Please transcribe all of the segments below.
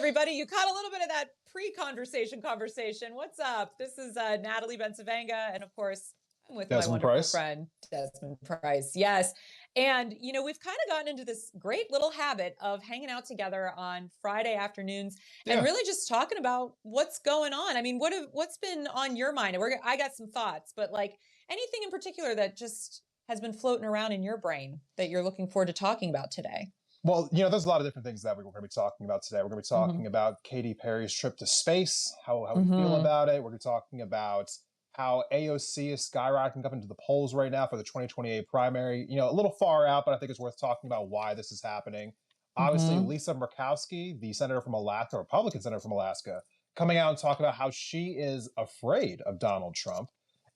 everybody. You caught a little bit of that pre-conversation conversation. What's up? This is Natalie Bencavanga, and of course, I'm with Desmond my wonderful Price. friend, Desmond Price. Yes. And, you know, we've kind of gotten into this great little habit of hanging out together on Friday afternoons and really just talking about what's going on. I mean, what's been on your mind? I got some thoughts, but like anything in particular that just has been floating around in your brain that you're looking forward to talking about today? Well, you know, there's a lot of different things that we're going to be talking about today. We're going to be talking about Katy Perry's trip to space, how we feel about it. We're going to be talking about how AOC is skyrocketing up into the polls right now for the 2028 primary. You know, a little far out, but I think it's worth talking about why this is happening. Obviously, Lisa Murkowski, the senator from Alaska, Republican senator from Alaska, coming out and talking about how she is afraid of Donald Trump.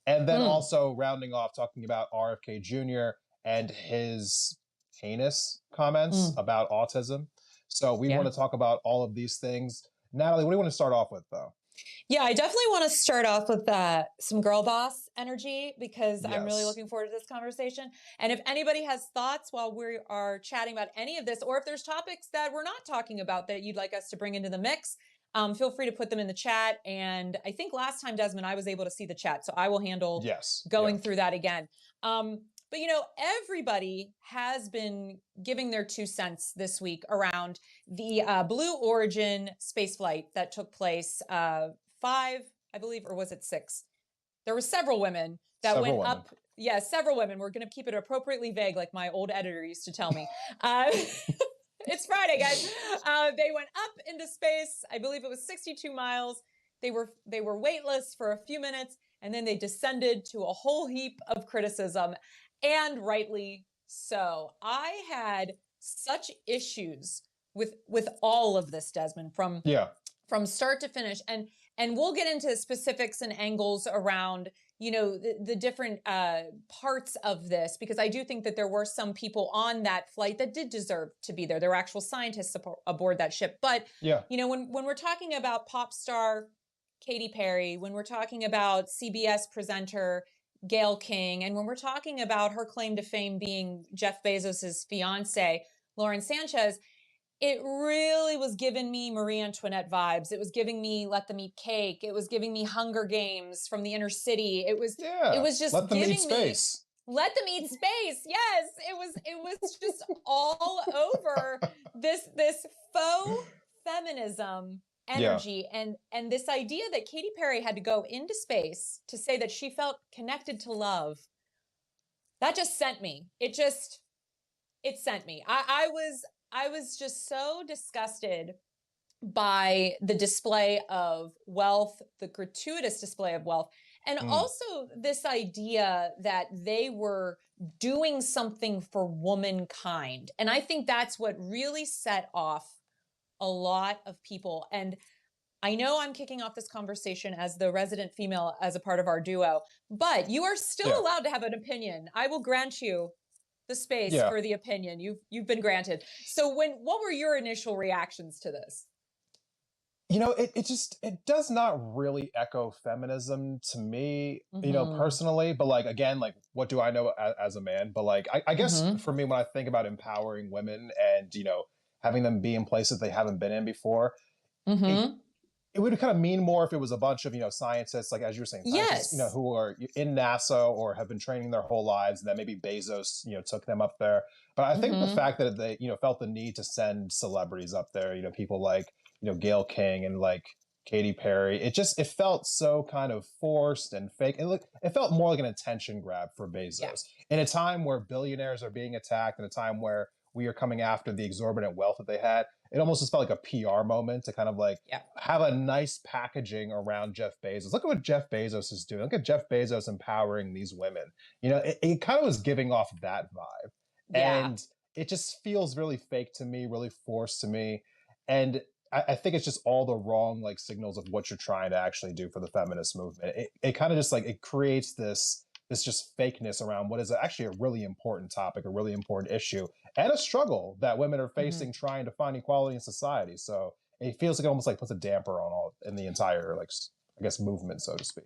And then also rounding off, talking about RFK Jr. and his heinous comments about autism. So we want to talk about all of these things. Natalie, what do you want to start off with, though? Yeah, I definitely want to start off with some girl boss energy because I'm really looking forward to this conversation. And if anybody has thoughts while we are chatting about any of this, or if there's topics that we're not talking about that you'd like us to bring into the mix, feel free to put them in the chat. And I think last time, Desmond, I was able to see the chat, so I will handle going through that again. But, you know, everybody has been giving their 2 cents this week around the Blue Origin spaceflight that took place 5, I believe, or was it 6? There were several women that went up. Yeah, several women. We're going to keep it appropriately vague, like my old editor used to tell me. It's Friday, guys. They went up into space. I believe it was 62 miles. They were weightless for a few minutes, and then they descended to a whole heap of criticism. And rightly so. I had such issues with all of this, Desmond, from start to finish. And we'll get into specifics and angles around, you know, the different parts of this, because I do think that there were some people on that flight that did deserve to be there. There were actual scientists aboard that ship. But, you know, when we're talking about pop star Katy Perry, when we're talking about CBS presenter Gayle King, and when we're talking about her claim to fame being Jeff Bezos's fiance, Lauren Sanchez, it really was giving me Marie Antoinette vibes. It was giving me Let Them Eat Cake. It was giving me Hunger Games from the inner city. It was just Let them eat space. Let them eat space. Yes, it was just all over this faux feminism energy and this idea that Katy Perry had to go into space to say that she felt connected to love. That just sent me. It sent me. I was just so disgusted by the display of wealth, the gratuitous display of wealth, and also this idea that they were doing something for womankind. And I think that's what really set off a lot of people. And I know I'm kicking off this conversation as the resident female as a part of our duo, but you are still allowed to have an opinion. I will grant you the space for the opinion. You've been granted. So what were your initial reactions to this? You know, it does not really echo feminism to me, you know, personally, but like, again, like, what do I know as a man? But like, I guess for me, when I think about empowering women and, you know, having them be in places they haven't been in before, it would kind of mean more if it was a bunch of, you know, scientists, like, as you were saying, scientists, you know, who are in NASA or have been training their whole lives, and then maybe Bezos, you know, took them up there. But I think the fact that they, you know, felt the need to send celebrities up there, you know, people like, you know, Gayle King and like Katy Perry, it felt so kind of forced and fake. It felt more like an attention grab for Bezos in a time where billionaires are being attacked, in a time where we are coming after the exorbitant wealth that they had. It almost just felt like a PR moment to kind of like have a nice packaging around Jeff Bezos. Look at what Jeff Bezos is doing. Look at Jeff Bezos empowering these women. You know, it kind of was giving off that vibe. And it just feels really fake to me, really forced to me. And I think it's just all the wrong like signals of what you're trying to actually do for the feminist movement. It kind of just like, it creates this just fakeness around what is actually a really important topic, a really important issue, and a struggle that women are facing trying to find equality in society. So it feels like it almost like puts a damper on all in the entire, like, I guess, movement, so to speak.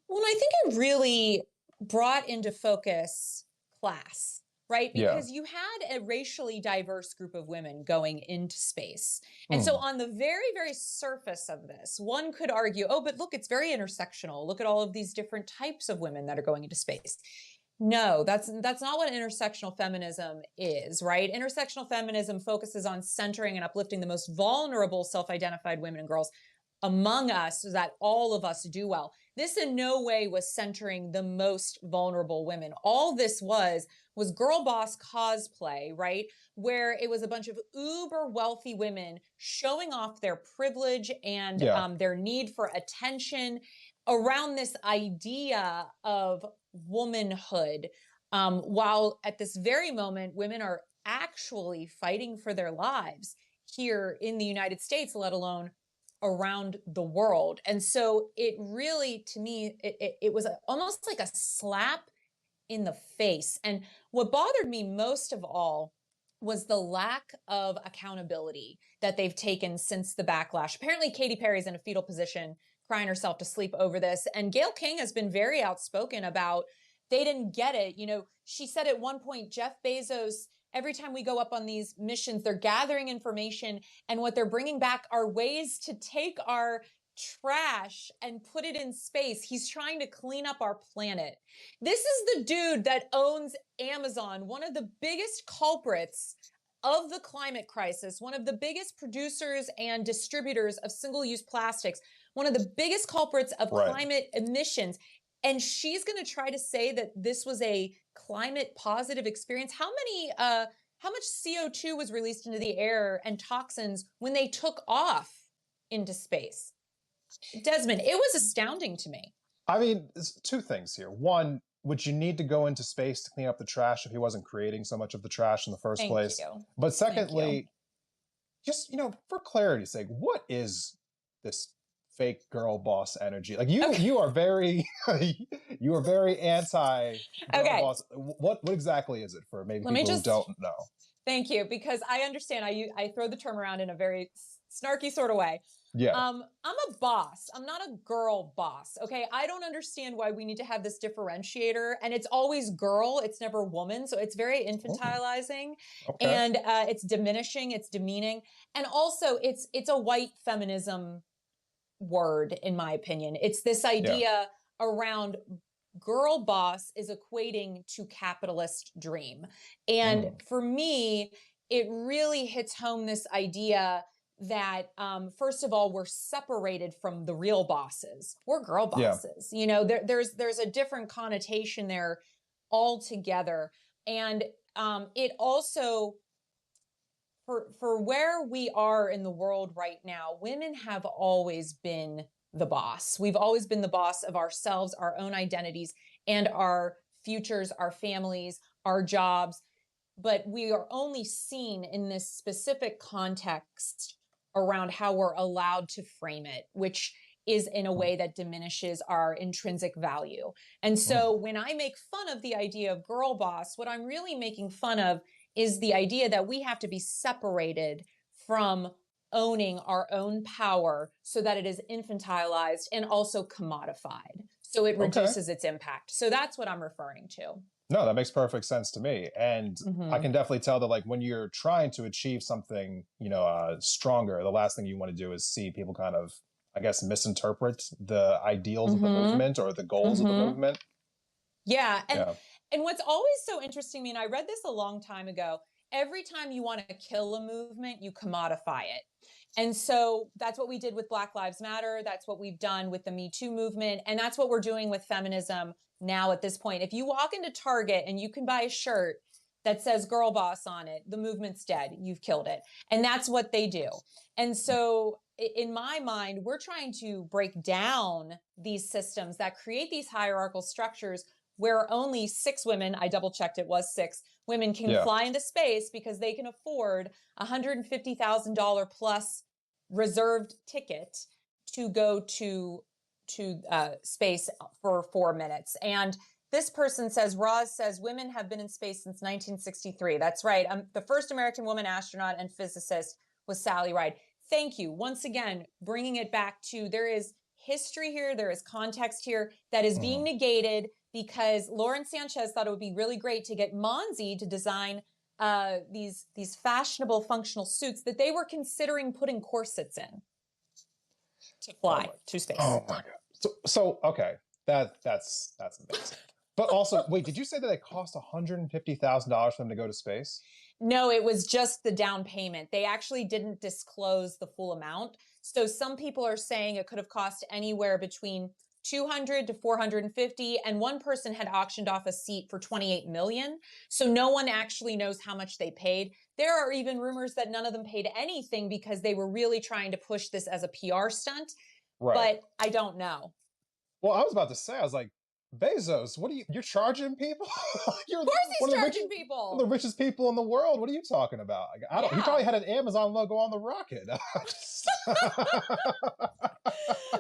Well, I think it really brought into focus class. right? Yeah. Because you had a racially diverse group of women going into space. And Hmm. so on the very, very surface of this, one could argue, oh, but look, it's very intersectional. Look at all of these different types of women that are going into space. No, that's not what intersectional feminism is, right? Intersectional feminism focuses on centering and uplifting the most vulnerable self-identified women and girls among us so that all of us do well. This in no way was centering the most vulnerable women. All this was girl boss cosplay, right? Where it was a bunch of uber wealthy women showing off their privilege and Yeah. their need for attention around this idea of womanhood. While at this very moment, women are actually fighting for their lives here in the United States, let alone around the world. And so it really, to me, it was almost like a slap in the face. And what bothered me most of all was the lack of accountability that they've taken since the backlash. Apparently, Katy Perry's in a fetal position, crying herself to sleep over this. And Gayle King has been very outspoken about they didn't get it. You know, she said at one point, Jeff Bezos, every time we go up on these missions, they're gathering information, and what they're bringing back are ways to take our trash and put it in space. He's trying to clean up our planet. This is the dude that owns Amazon, one of the biggest culprits of the climate crisis, one of the biggest producers and distributors of single-use plastics, one of the biggest culprits of climate emissions. And she's going to try to say that this was a climate positive experience. How much CO2 was released into the air and toxins when they took off into space? Desmond, it was astounding to me. I mean, there's two things here. One, would you need to go into space to clean up the trash if he wasn't creating so much of the trash in the first place? Thank you. But secondly, just, for clarity's sake, what is this fake girl boss energy? Like you are very you are very anti girl boss. What exactly is it for maybe people who don't know? Thank you, because I understand I throw the term around in a very snarky sort of way. Yeah. I'm a boss. I'm not a girl boss. Okay. I don't understand why we need to have this differentiator, and it's always girl. It's never woman. So it's very infantilizing and it's diminishing. It's demeaning. And also it's a white feminism word, in my opinion. It's this idea around girl boss is equating to capitalist dream. And for me, it really hits home this idea that first of all, we're separated from the real bosses. We're girl bosses. You know, there's a different connotation there altogether. And it also, for where we are in the world right now, women have always been the boss. We've always been the boss of ourselves, our own identities, and our futures, our families, our jobs. But we are only seen in this specific context around how we're allowed to frame it, which is in a way that diminishes our intrinsic value. And so when I make fun of the idea of girl boss, what I'm really making fun of is the idea that we have to be separated from owning our own power so that it is infantilized and also commodified. So it reduces its impact. So that's what I'm referring to. No, that makes perfect sense to me. And I can definitely tell that, like, when you're trying to achieve something, stronger, the last thing you want to do is see people kind of, I guess, misinterpret the ideals of the movement or the goals of the movement. Yeah. And what's always so interesting to me, and I read this a long time ago, every time you want to kill a movement, you commodify it. And so that's what we did with Black Lives Matter. That's what we've done with the Me Too movement. And that's what we're doing with feminism now at this point. If you walk into Target and you can buy a shirt that says girl boss on it, the movement's dead. You've killed it. And that's what they do. And so in my mind, we're trying to break down these systems that create these hierarchical structures where only 6 women, I double checked, it was 6 women can fly into space because they can afford $150,000 plus reserved ticket to go to space for 4 minutes. And this person says, Roz says, women have been in space since 1963. That's right. The first American woman astronaut and physicist was Sally Ride. Thank you. Once again, bringing it back to there is history here. There is context here that is being negated because Lauren Sanchez thought it would be really great to get Monzi to design these fashionable functional suits that they were considering putting corsets in to fly to space. Oh my God. So okay, that's amazing. But also, wait, did you say that it cost $150,000 for them to go to space? No, it was just the down payment. They actually didn't disclose the full amount. So some people are saying it could have cost anywhere between 200 to 450, and one person had auctioned off a seat for 28 million. So no one actually knows how much they paid. There are even rumors that none of them paid anything because they were really trying to push this as a PR stunt. Right. But I don't know. Well, I was about to say, I was like, Bezos, you're charging people? You're of course he's charging people. One of the richest people in the world. What are you talking about? He probably had an Amazon logo on the rocket.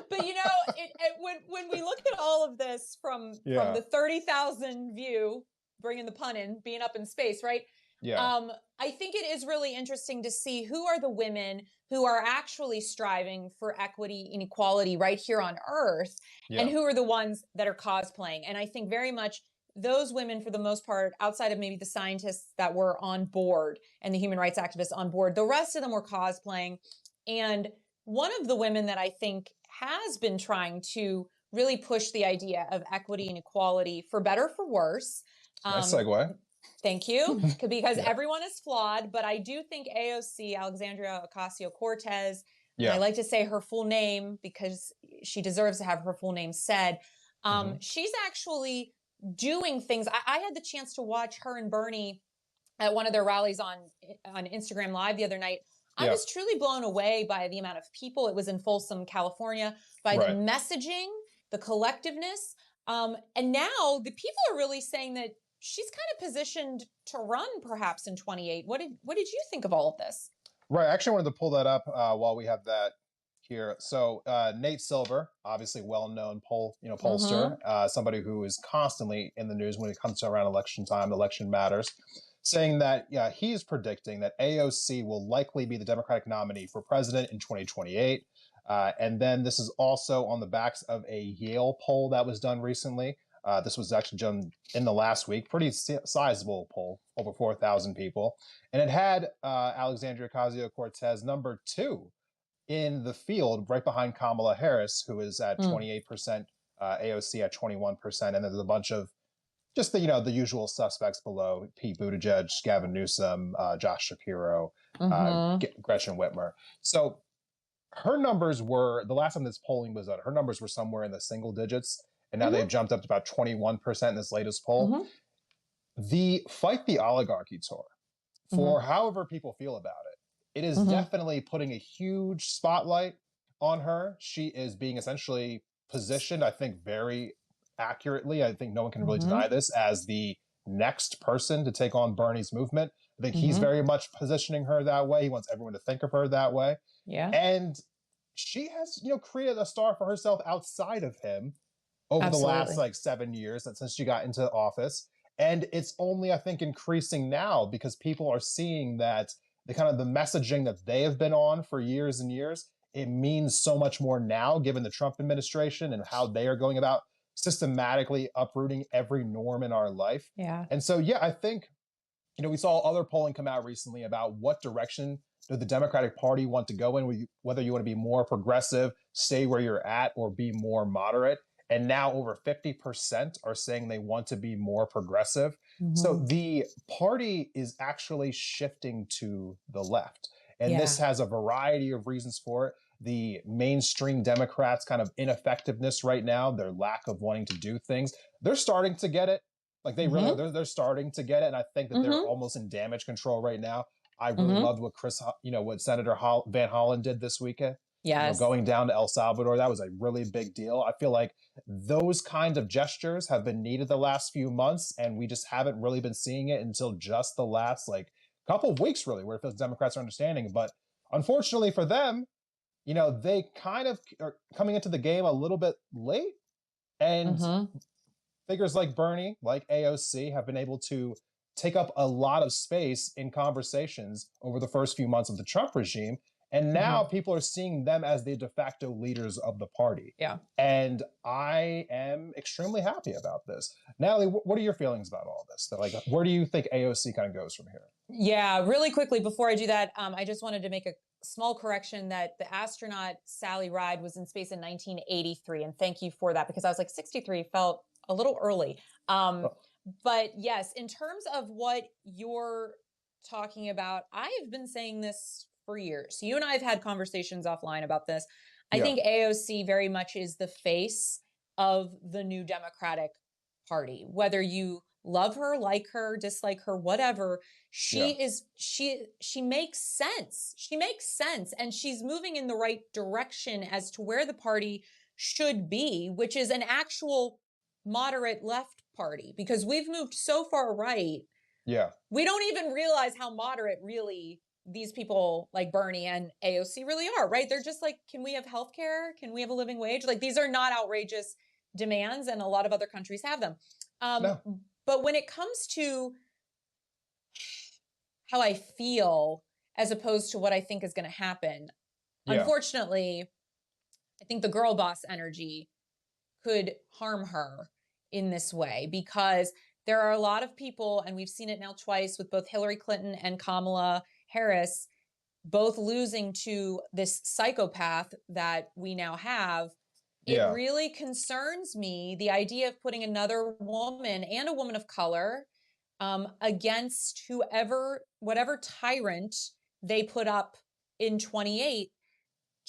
But you know, when we look at all of this from the 30,000 view, bringing the pun in, being up in space, right? Yeah. I think it is really interesting to see who are the women who are actually striving for equity and equality right here on Earth, and who are the ones that are cosplaying. And I think very much those women, for the most part, outside of maybe the scientists that were on board and the human rights activists on board, the rest of them were cosplaying. And one of the women that I think has been trying to really push the idea of equity and equality, for better or for worse. Nice segue. Thank you, because everyone is flawed, but I do think AOC, Alexandria Ocasio Cortez, and I like to say her full name because she deserves to have her full name said. She's actually doing things. I had the chance to watch her and Bernie at one of their rallies on Instagram Live the other night. I was truly blown away by the amount of people. It was in Folsom, California, by the messaging, the collectiveness. And now the people are really saying that she's kind of positioned to run perhaps in 28. What did you think of all of this? Right. I actually wanted to pull that up while we have that here. So Nate Silver, obviously well-known pollster, somebody who is constantly in the news when it comes to around election time, election matters, saying that he's predicting that AOC will likely be the Democratic nominee for president in 2028. And then this is also on the backs of a Yale poll that was done recently. This was actually done in the last week, pretty sizable poll, over 4,000 people. And it had Alexandria Ocasio Cortez number 2 in the field, right behind Kamala Harris, who is at 28%, AOC at 21%. And there's a bunch of just the usual suspects below: Pete Buttigieg, Gavin Newsom, Josh Shapiro, Gretchen Whitmer. So her numbers were, the last time this polling was done, her numbers were somewhere in the single digits. And now they've jumped up to about 21% in this latest poll. The Fight the Oligarchy tour, for however people feel about it, it is definitely putting a huge spotlight on her. She is being essentially positioned, I think, very accurately. I think no one can really deny this, as the next person to take on Bernie's movement. I think he's very much positioning her that way. He wants everyone to think of her that way. Yeah. And she has, created a star for herself outside of him over the last 7 years since she got into office. And it's only, I think, increasing now because people are seeing that the messaging that they have been on for years and years, it means so much more now, given the Trump administration and how they are going about systematically uprooting every norm in our life. Yeah. And so, I think, we saw other polling come out recently about what direction does the Democratic Party want to go in, whether you want to be more progressive, stay where you're at, or be more moderate. And now over 50% are saying they want to be more progressive. So the party is actually shifting to the left. And this has a variety of reasons for it. The mainstream Democrats' kind of ineffectiveness right now, their lack of wanting to do things, they're starting to get it. Like they really, they're starting to get it. And I think that they're almost in damage control right now. I really loved what what Senator Van Hollen did this weekend. Yes. Going down to El Salvador, that was a really big deal. I feel like those kinds of gestures have been needed the last few months, and we just haven't really been seeing it until just the last couple of weeks, really, where it feels Democrats are understanding. But unfortunately for them, they kind of are coming into the game a little bit late, and figures like Bernie, like AOC, have been able to take up a lot of space in conversations over the first few months of the Trump regime. And now people are seeing them as the de facto leaders of the party. Yeah. And I am extremely happy about this. Natalie, what are your feelings about all this? Like, where do you think AOC kind of goes from here? Yeah, really quickly before I do that, I just wanted to make a small correction that the astronaut Sally Ride was in space in 1983. And thank you for that, because I was like 63 felt a little early. But yes, in terms of what you're talking about, I have been saying this for years. You and I have had conversations offline about this. I think AOC very much is the face of the new Democratic Party. Whether you love her, like her, dislike her, whatever, she makes sense. She makes sense. And she's moving in the right direction as to where the party should be, which is an actual moderate left party, because we've moved so far right. Yeah. We don't even realize how moderate really these people like Bernie and AOC really are, right? They're just like, can we have healthcare? Can we have a living wage? Like, these are not outrageous demands, and a lot of other countries have them. No. But when it comes to how I feel as opposed to what I think is going to happen, unfortunately, I think the girl boss energy could harm her in this way, because there are a lot of people, and we've seen it now twice with both Hillary Clinton and Kamala Harris, both losing to this psychopath that we now have. It really concerns me, the idea of putting another woman and a woman of color against whatever tyrant they put up in 28.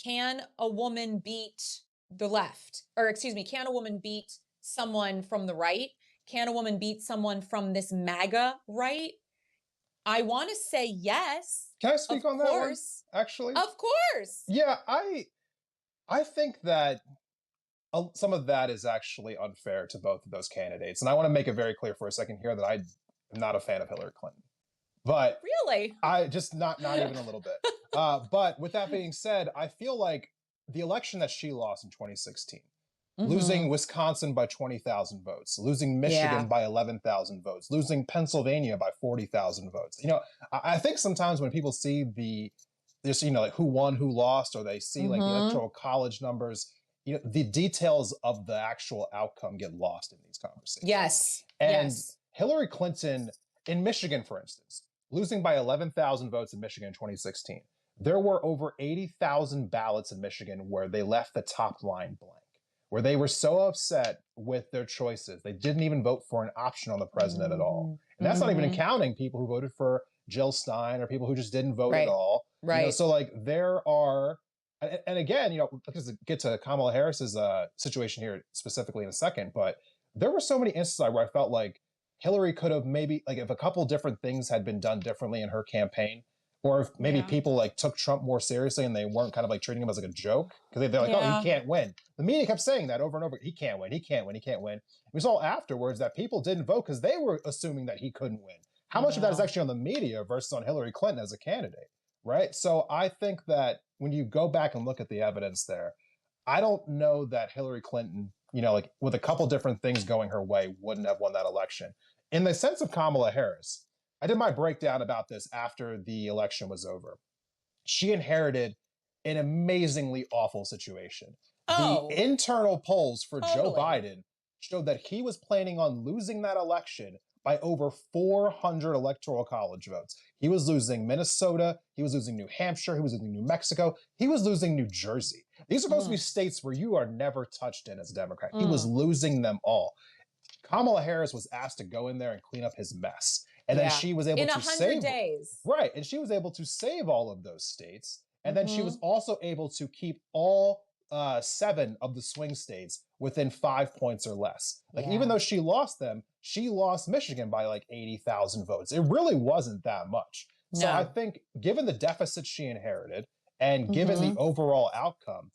Can a woman beat the left? Or excuse me, can a woman beat someone from the right? Can a woman beat someone from this MAGA right? I want to say yes. Can I speak on that one, actually? Of course. Yeah, I think that some of that is actually unfair to both of those candidates. And I want to make it very clear for a second here that I am not a fan of Hillary Clinton. But really, I just not even a little bit. But with that being said, I feel like the election that she lost in 2016, losing Wisconsin by 20,000 votes, losing Michigan by 11,000 votes, losing Pennsylvania by 40,000 votes. You know, I think sometimes when people see like who won, who lost, or they see like the electoral college numbers, you know, the details of the actual outcome get lost in these conversations. Yes. And Hillary Clinton in Michigan, for instance, losing by 11,000 votes in Michigan in 2016, there were over 80,000 ballots in Michigan where they left the top line blank, where they were so upset with their choices. They didn't even vote for an option on the president at all. And that's not even counting people who voted for Jill Stein or people who just didn't vote at all. Right. You know, so like there are, and again, you know, because to get to Kamala Harris's situation here specifically in a second, but there were so many instances where I felt like Hillary could have maybe, like if a couple different things had been done differently in her campaign, or if maybe people like took Trump more seriously and they weren't kind of like treating him as like a joke, because they're like, oh, he can't win. The media kept saying that over and over. He can't win. He can't win. He can't win. We saw afterwards that people didn't vote because they were assuming that he couldn't win. How much of that is actually on the media versus on Hillary Clinton as a candidate, right? So I think that when you go back and look at the evidence there, I don't know that Hillary Clinton, you know, like with a couple different things going her way, wouldn't have won that election. In the sense of Kamala Harris, I did my breakdown about this after the election was over. She inherited an amazingly awful situation. The internal polls for Joe Biden showed that he was planning on losing that election by over 400 electoral college votes. He was losing Minnesota, he was losing New Hampshire, he was losing New Mexico, he was losing New Jersey. These are supposed to be states where you are never touched in as a Democrat. He was losing them all. Kamala Harris was asked to go in there and clean up his mess. And then she was able to save— in 100 days. Right, and she was able to save all of those states. And then she was also able to keep all 7 of the swing states within 5 points or less. Like even though she lost them, she lost Michigan by like 80,000 votes. It really wasn't that much. So I think given the deficit she inherited and given the overall outcome,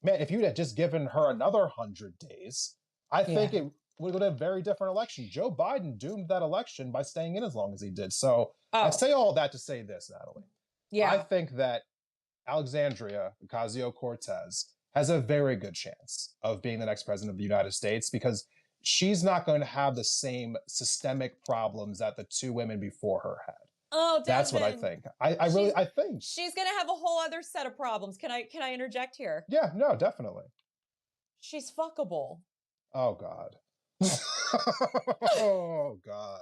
man, if you'd have just given her another 100 days, I think it would have been a very different election. Joe Biden doomed that election by staying in as long as he did. So I say all that to say this, Natalie. I think that Alexandria Ocasio Cortez has a very good chance of being the next president of the United States, because she's not going to have the same systemic problems that the 2 women before her had. Oh, That's what I Desmond. think. I think. She's going to have a whole other set of problems. Can I interject here? Yeah, no, definitely. She's fuckable. Oh God. Oh God.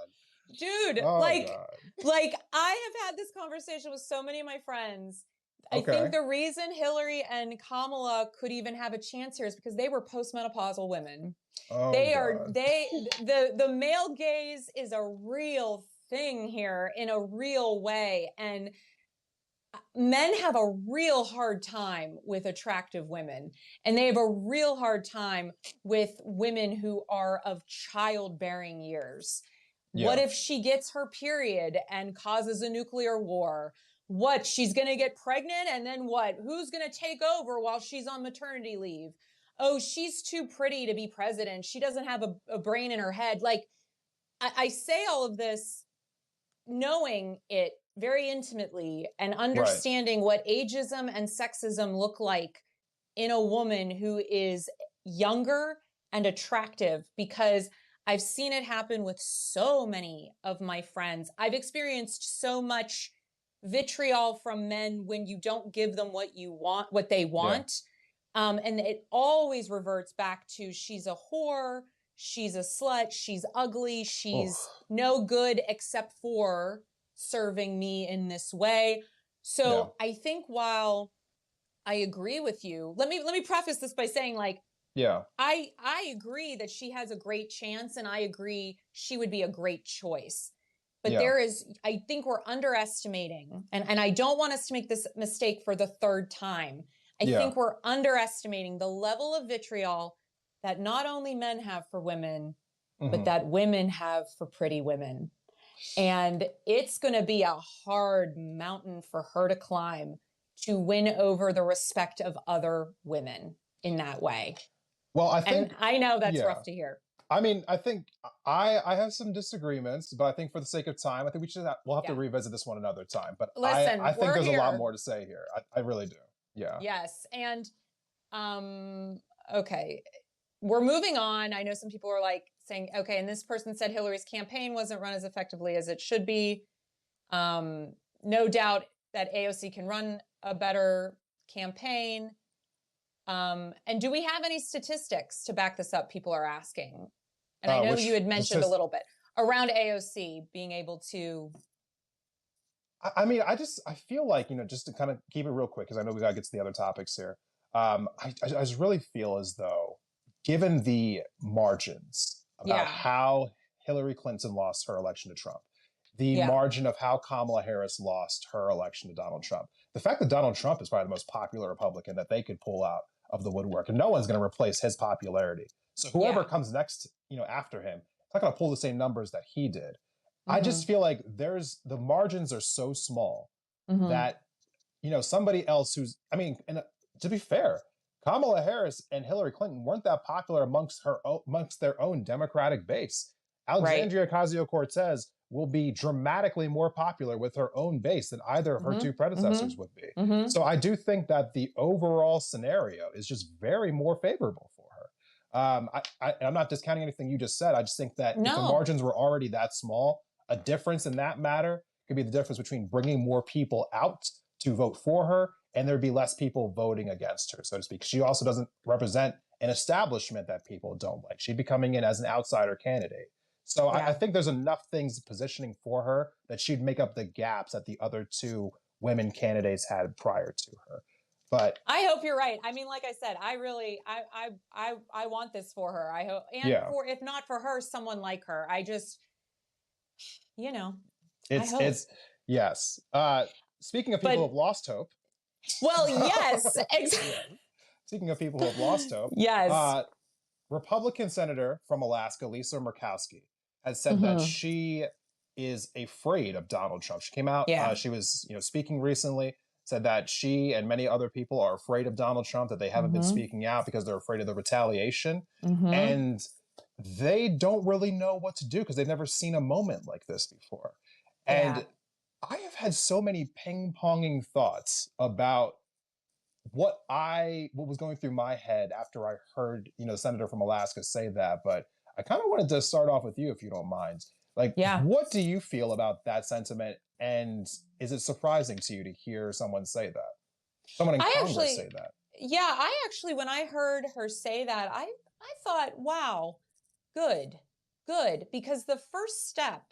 Dude, Oh like God. I have had this conversation with so many of my friends. I Okay. think the reason Hillary and Kamala could even have a chance here is because they were postmenopausal women. Oh They are God. the male gaze is a real thing here in a real way, and men have a real hard time with attractive women, and they have a real hard time with women who are of childbearing years. Yeah. What if she gets her period and causes a nuclear war? What, she's going to get pregnant, and then what? Who's going to take over while she's on maternity leave? Oh, she's too pretty to be president. She doesn't have a brain in her head. Like, I say all of this knowing it very intimately and understanding what ageism and sexism look like in a woman who is younger and attractive, because I've seen it happen with so many of my friends. I've experienced so much vitriol from men when you don't give them what you want, what they want. Yeah. And it always reverts back to, she's a whore, she's a slut, she's ugly, she's no good except for serving me in this way. So I think while I agree with you, let me preface this by saying, like, I agree that she has a great chance, and I agree she would be a great choice. But I think we're underestimating, and I don't want us to make this mistake for the third time. I think we're underestimating the level of vitriol that not only men have for women, but that women have for pretty women. And it's going to be a hard mountain for her to climb to win over the respect of other women in that way. Well, I think, and I know that's rough to hear. I mean, I think I have some disagreements, but I think for the sake of time, I think we'll have to revisit this one another time. But listen, I think there's a lot more to say here. I really do. Yeah. Yes. And, okay, we're moving on. I know some people are like saying, okay, and this person said Hillary's campaign wasn't run as effectively as it should be. No doubt that AOC can run a better campaign. And do we have any statistics to back this up? People are asking. And I know you had mentioned a little bit around AOC being able to. I mean, I feel like, just to kind of keep it real quick, because I know we got to get to the other topics here. I just really feel as though, given the margins about how Hillary Clinton lost her election to Trump, the margin of how Kamala Harris lost her election to Donald Trump, the fact that Donald Trump is probably the most popular Republican that they could pull out of the woodwork, and no one's going to replace his popularity. So whoever comes next, after him, it's not going to pull the same numbers that he did. I just feel like the margins are so small that, somebody else and to be fair, Kamala Harris and Hillary Clinton weren't that popular amongst their own Democratic base. Alexandria Ocasio Cortez will be dramatically more popular with her own base than either of her two predecessors would be. So I do think that the overall scenario is just very more favorable for her. I'm not discounting anything you just said. I just think that if the margins were already that small, a difference in that matter could be the difference between bringing more people out to vote for her, and there'd be less people voting against her, so to speak. She also doesn't represent an establishment that people don't like. She'd be coming in as an outsider candidate. So I think there's enough things positioning for her that she'd make up the gaps that the other two women candidates had prior to her. But I hope you're right. I mean, like I said, I really, I want this for her. I hope, and for, if not for her, someone like her. I just, it's yes. Speaking of people who have lost hope. Well, yes. Exactly. Speaking of people who have lost hope. Yes. Republican Senator from Alaska, Lisa Murkowski, has said that she is afraid of Donald Trump. She came out, she was, speaking recently, said that she and many other people are afraid of Donald Trump, that they haven't been speaking out because they're afraid of the retaliation. And they don't really know what to do because they've never seen a moment like this before. And I have had so many ping-ponging thoughts about what was going through my head after I heard, the senator from Alaska say that. But I kind of wanted to start off with you, if you don't mind. Like, Yeah. what do you feel about that sentiment? And is it surprising to you to hear someone say that? Someone in Congress say that? Yeah, I actually, when I heard her say that, I thought, wow, good, because the first step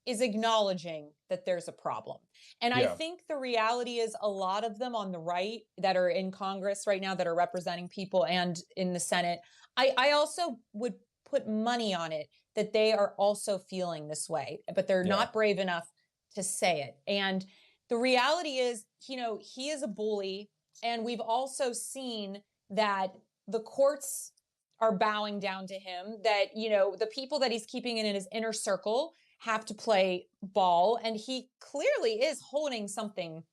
is acknowledging that there's a problem. And I think the reality is a lot of them on the right that are in Congress right now that are representing people and in the Senate, I also would put money on it that they are also feeling this way, but they're not brave enough to say it. And the reality is, you know, he is a bully. And we've also seen that the courts are bowing down to him, that, you know, the people that he's keeping in his inner circle have to play ball. And he clearly is holding something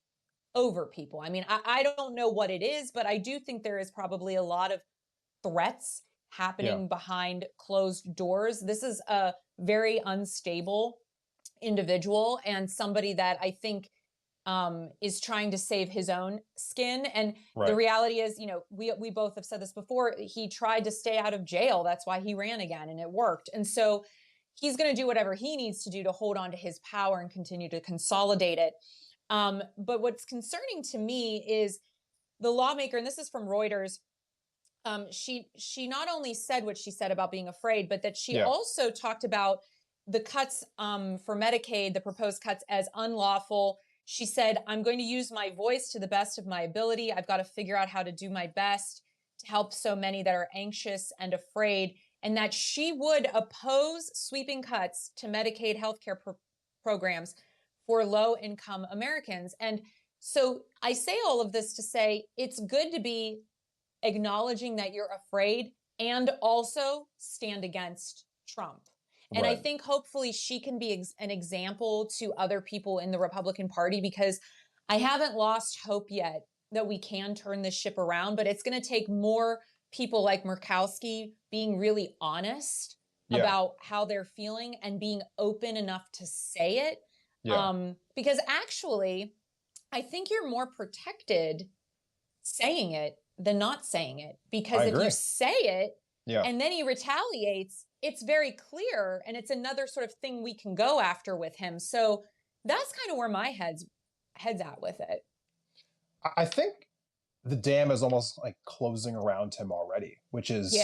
over people. I mean, I don't know what it is, but I do think there is probably a lot of threats happening behind closed doors. This is a very unstable individual and somebody that I think is trying to save his own skin. And the reality is, you know, we both have said this before, he tried to stay out of jail. That's why he ran again and it worked. And so he's going to do whatever he needs to do to hold on to his power and continue to consolidate it. But what's concerning to me is the lawmaker, and this is from Reuters, she not only said what she said about being afraid, but that she also talked about the cuts for Medicaid, the proposed cuts, as unlawful. She said, I'm going to use my voice to the best of my ability. I've got to figure out how to do my best to help so many that are anxious and afraid, and that she would oppose sweeping cuts to Medicaid healthcare programs for low-income Americans. And so I say all of this to say it's good to be acknowledging that you're afraid and also stand against Trump. And I think hopefully she can be an example to other people in the Republican Party, because I haven't lost hope yet that we can turn this ship around, but it's going to take more people like Murkowski being really honest about how they're feeling and being open enough to say it. Because actually, I think you're more protected saying it than not saying it, because if you say it and then he retaliates, it's very clear, and it's another sort of thing we can go after with him. So that's kind of where my head's at with it. I think the dam is almost like closing around him already, which is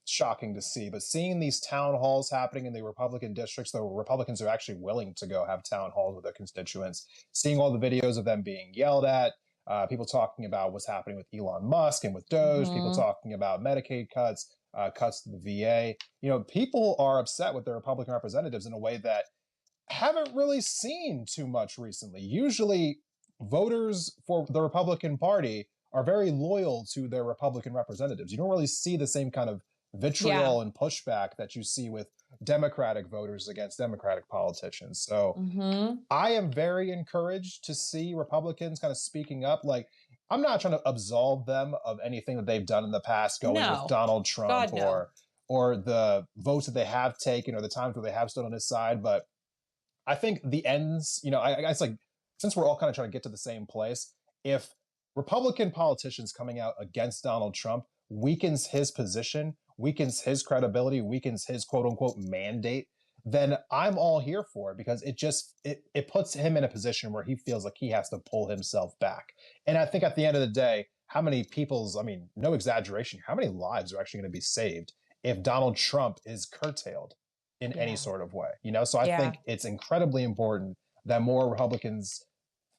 shocking to see. But seeing these town halls happening in the Republican districts, the Republicans are actually willing to go have town halls with their constituents, seeing all the videos of them being yelled at, people talking about what's happening with Elon Musk and with Doge, people talking about Medicaid cuts, cuts to the VA. You know, people are upset with their Republican representatives in a way that haven't really seen too much recently. Usually, voters for the Republican Party are very loyal to their Republican representatives. You don't really see the same kind of vitriol and pushback that you see with Democratic voters against Democratic politicians. So I am very encouraged to see Republicans kind of speaking up. Like, I'm not trying to absolve them of anything that they've done in the past, going with Donald Trump or the votes that they have taken or the times where they have stood on his side. But I think the ends, you know, I guess, like, since we're all kind of trying to get to the same place, if Republican politicians coming out against Donald Trump weakens his position, weakens his credibility, weakens his quote unquote mandate, then I'm all here for it, because it puts him in a position where he feels like he has to pull himself back. And I think at the end of the day, how many I mean, no exaggeration, how many lives are actually going to be saved if Donald Trump is curtailed in any sort of way, you know? So I think it's incredibly important that more Republicans,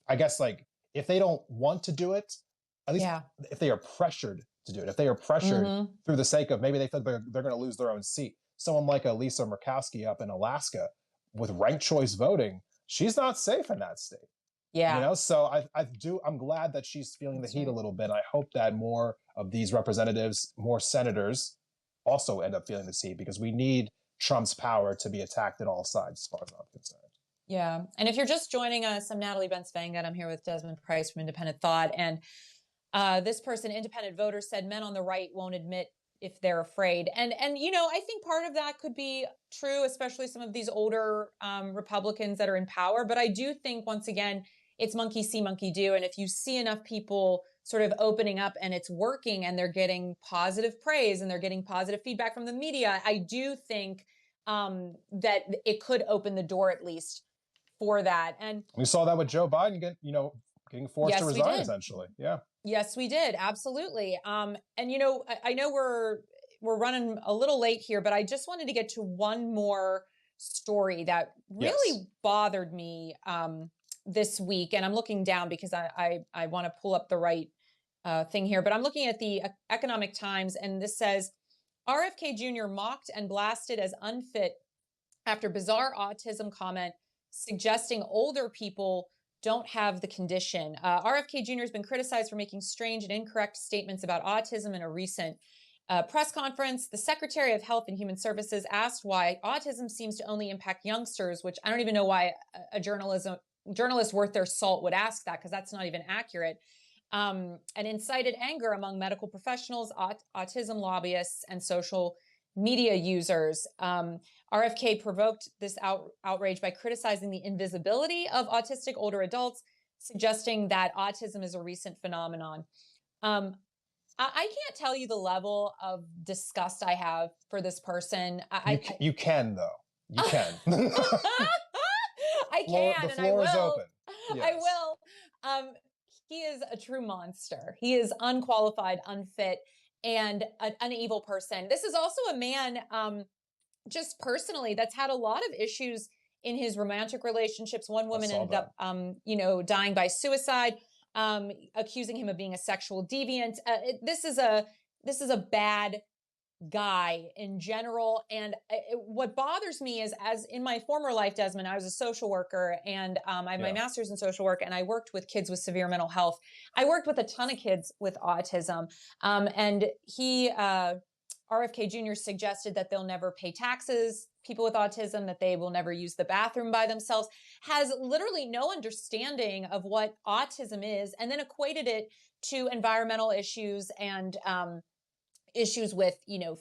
I guess, like, if they don't want to do it, at least if they are pressured to do it, if they are pressured through the sake of maybe they think they're going to lose their own seat. Someone like a Lisa Murkowski up in Alaska with ranked choice voting, she's not safe in that state. You know, so I'm glad that she's feeling the heat a little bit. I hope that more of these representatives, more senators also end up feeling the heat, because we need Trump's power to be attacked at all sides, as far as I'm concerned. Yeah. And if you're just joining us, I'm Natalie Bensvangut. I'm here with Desmond Price from Independent Thought. And this person, independent voter, said men on the right won't admit if they're afraid. And you know, I think part of that could be true, especially some of these older Republicans that are in power. But I do think, once again, it's monkey see, monkey do. And if you see enough people sort of opening up and it's working and they're getting positive praise and they're getting positive feedback from the media, I do think that it could open the door at least for that. And we saw that with Joe Biden getting forced to resign, essentially. Yeah. Yes, we did. Absolutely. And I know we're running a little late here, but I just wanted to get to one more story that really bothered me this week. And I'm looking down because I want to pull up the right thing here, but I'm looking at the Economic Times, and this says RFK Jr. mocked and blasted as unfit after bizarre autism comment suggesting older people don't have the condition. RFK Jr. has been criticized for making strange and incorrect statements about autism in a recent press conference. The Secretary of Health and Human Services asked why autism seems to only impact youngsters, which I don't even know why a journalist worth their salt would ask that, because that's not even accurate. And incited anger among medical professionals, autism lobbyists, and social media users. RFK provoked this outrage by criticizing the invisibility of autistic older adults, suggesting that autism is a recent phenomenon. I can't tell you the level of disgust I have for this person. You can, though. You can. I can, the and floor is open. Yes. I will. He is a true monster. He is unqualified, unfit, and an evil person. This is also a man, just personally, that's had a lot of issues in his romantic relationships. One woman ended up, dying by suicide, accusing him of being a sexual deviant. This is a bad guy in general. And what bothers me is, as in my former life, Desmond, I was a social worker, and I have my master's in social work, and I worked with kids with severe mental health. I worked with a ton of kids with autism. And RFK Jr. suggested that they'll never pay taxes, people with autism, that they will never use the bathroom by themselves, has literally no understanding of what autism is, and then equated it to environmental issues and issues with,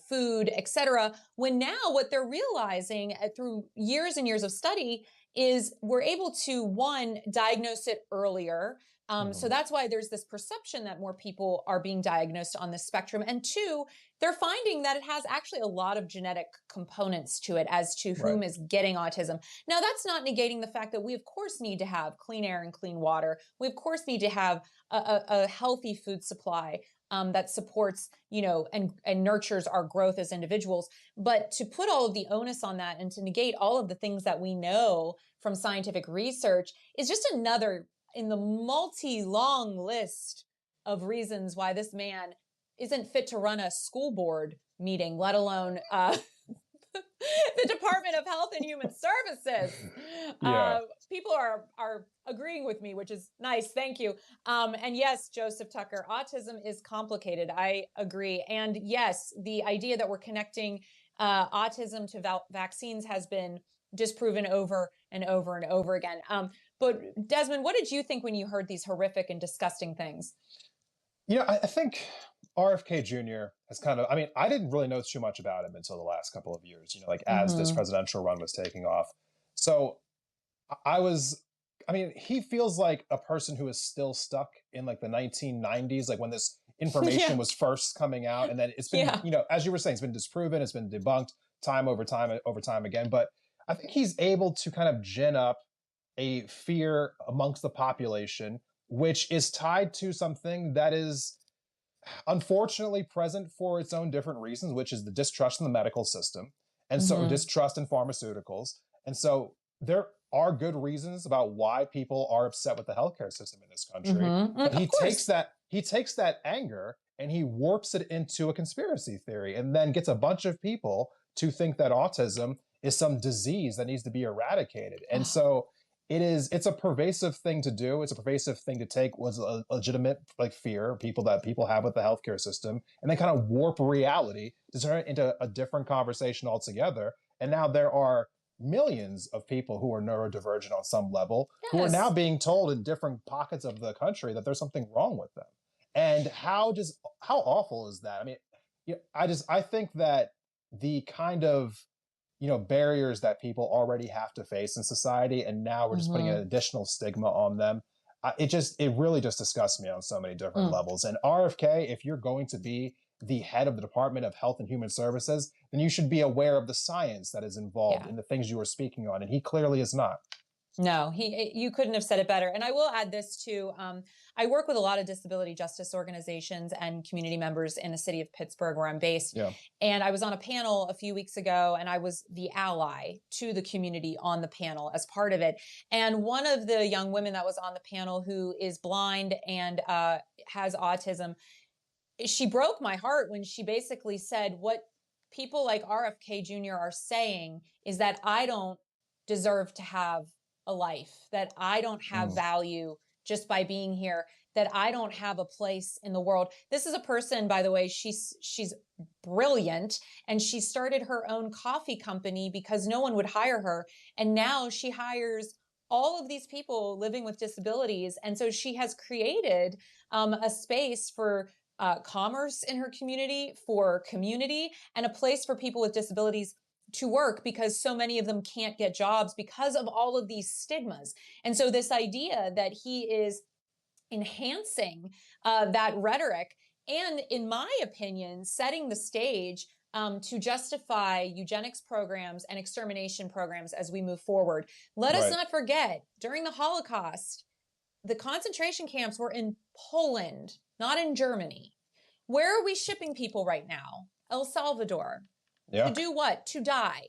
food, etc. When now what they're realizing through years and years of study is we're able to, one, diagnose it earlier. So that's why there's this perception that more people are being diagnosed on the spectrum. And two, they're finding that it has actually a lot of genetic components to it as to whom is getting autism. Now, that's not negating the fact that we, of course, need to have clean air and clean water. We, of course, need to have a healthy food supply that supports, and nurtures our growth as individuals. But to put all of the onus on that and to negate all of the things that we know from scientific research is just another in the long list of reasons why this man isn't fit to run a school board meeting, let alone the Department of Health and Human Services. People are agreeing with me, which is nice. Thank you. And yes, Joseph Tucker, autism is complicated. I agree. And yes, the idea that we're connecting autism to vaccines has been disproven over and over and over again. But Desmond, what did you think when you heard these horrific and disgusting things? I think RFK Jr. has I didn't really know too much about him until the last couple of years, as this presidential run was taking off. So he feels like a person who is still stuck in the 1990s, when this information was first coming out. And then it's been, as you were saying, it's been disproven, it's been debunked time over time again. But I think he's able to kind of gin up a fear amongst the population, which is tied to something that is unfortunately present for its own different reasons, which is the distrust in the medical system, and so distrust in pharmaceuticals. And so there are good reasons about why people are upset with the healthcare system in this country. But he takes that anger and he warps it into a conspiracy theory, and then gets a bunch of people to think that autism is some disease that needs to be eradicated. And so it's a pervasive thing to do. It's a pervasive thing to take was a legitimate fear that people have with the healthcare system, and then kind of warp reality to turn it into a different conversation altogether. And now there are millions of people who are neurodivergent on some level who are now being told in different pockets of the country that there's something wrong with them. And how awful is that? I think that the kind of barriers that people already have to face in society, and now we're just putting an additional stigma on them. It really just disgusts me on so many different levels. And RFK, if you're going to be the head of the Department of Health and Human Services, then you should be aware of the science that is involved in the things you are speaking on. And he clearly is not. No, you couldn't have said it better. And I will add this too. I work with a lot of disability justice organizations and community members in the city of Pittsburgh, where I'm based. Yeah. And I was on a panel a few weeks ago, and I was the ally to the community on the panel as part of it. And one of the young women that was on the panel, who is blind and has autism, she broke my heart when she basically said, what people like RFK Jr. are saying is that I don't deserve to have a life, that I don't have value just by being here, that I don't have a place in the world. This is a person, by the way, she's brilliant, and she started her own coffee company because no one would hire her. And now she hires all of these people living with disabilities. And so she has created a space for commerce in her community, for community, and a place for people with disabilities to work, because so many of them can't get jobs because of all of these stigmas. And so this idea that he is enhancing that rhetoric, and in my opinion, setting the stage to justify eugenics programs and extermination programs as we move forward. Let us not forget, during the Holocaust, the concentration camps were in Poland, not in Germany. Where are we shipping people right now? El Salvador. To do what? To die.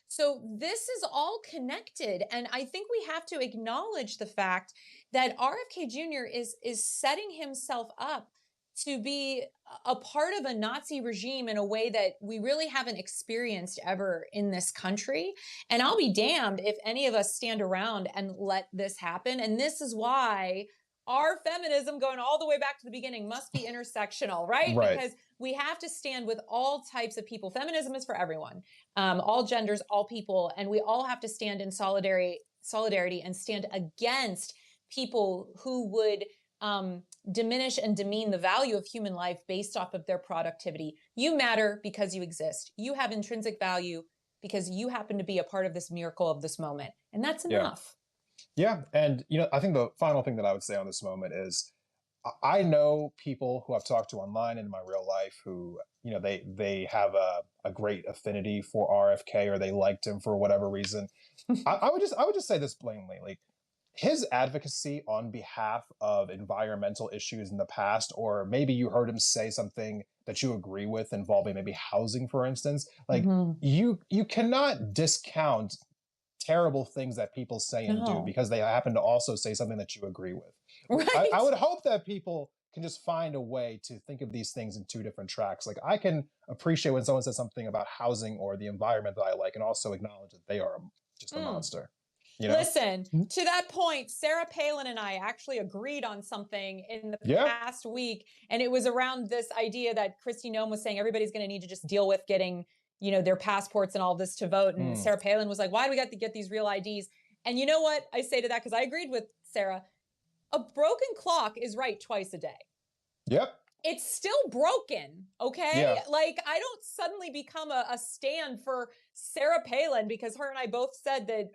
So this is all connected. And I think we have to acknowledge the fact that RFK Jr. is setting himself up to be a part of a Nazi regime in a way that we really haven't experienced ever in this country. And I'll be damned if any of us stand around and let this happen. And this is why our feminism, going all the way back to the beginning, must be intersectional, right? Because we have to stand with all types of people. Feminism is for everyone, all genders, all people, and we all have to stand in solidarity and stand against people who would diminish and demean the value of human life based off of their productivity. You matter because you exist. You have intrinsic value because you happen to be a part of this miracle of this moment, and that's enough. Yeah. And, I think the final thing that I would say on this moment is I know people who I've talked to online and in my real life who, they have a great affinity for RFK, or they liked him for whatever reason. I would just say this blatantly, like, his advocacy on behalf of environmental issues in the past, or maybe you heard him say something that you agree with involving maybe housing, for instance, like you cannot discount terrible things that people say and do because they happen to also say something that you agree with. Right. I would hope that people can just find a way to think of these things in two different tracks. Like, I can appreciate when someone says something about housing or the environment that I like, and also acknowledge that they are just a monster. Listen, to that point, Sarah Palin and I actually agreed on something in the past week, and it was around this idea that Kristi Noem was saying everybody's going to need to just deal with getting their passports and all this to vote. And Sarah Palin was like, why do we got to get these real IDs? And you know what I say to that? Because I agreed with Sarah. A broken clock is right twice a day. Yep. It's still broken, okay? Yeah. Like, I don't suddenly become a stand for Sarah Palin because her and I both said that,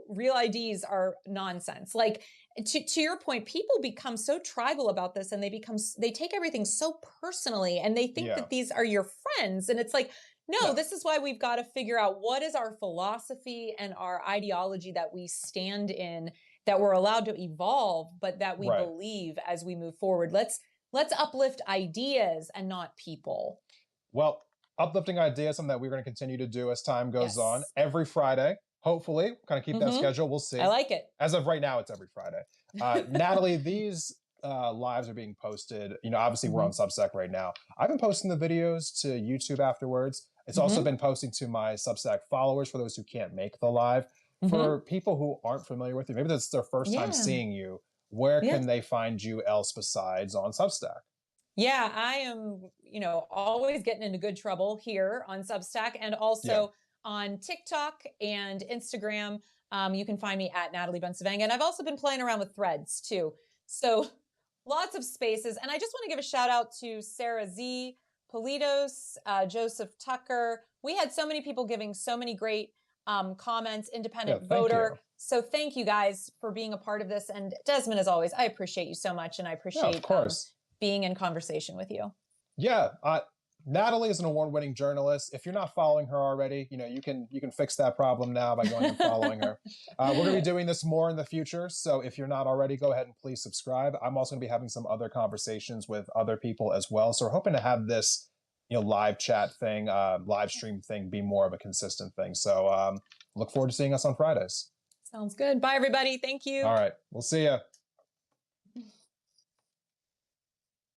real IDs are nonsense. Like, to your point, people become so tribal about this, and they take everything so personally, and they think that these are your friends. And it's like, no, this is why we've got to figure out what is our philosophy and our ideology that we stand in, that we're allowed to evolve, but that we believe as we move forward. Let's uplift ideas and not people. Well, uplifting ideas, something that we're going to continue to do as time goes on every Friday. Hopefully, kind of keep that schedule. We'll see. I like it. As of right now, it's every Friday. Natalie, these lives are being posted. Obviously we're on Substack right now. I've been posting the videos to YouTube afterwards. It's also been posting to my Substack followers for those who can't make the live. For people who aren't familiar with you, maybe that's their first time seeing you, where can they find you else besides on Substack? Yeah, I am, always getting into good trouble here on Substack, and also on TikTok and Instagram. You can find me at Natalie Bencavanga. And I've also been playing around with Threads too. So lots of spaces. And I just want to give a shout out to Sarah Z, Politos, Joseph Tucker. We had so many people giving so many great comments, independent voter. So thank you guys for being a part of this. And Desmond, as always, I appreciate you so much. And I appreciate being in conversation with you. Yeah. Natalie is an award-winning journalist. If you're not following her already, you can fix that problem now by going and following her. We're going to be doing this more in the future, so if you're not already, go ahead and please subscribe. I'm also going to be having some other conversations with other people as well. So we're hoping to have this, live chat thing, live stream thing be more of a consistent thing. So look forward to seeing us on Fridays. Sounds good. Bye, everybody. Thank you. All right. We'll see ya.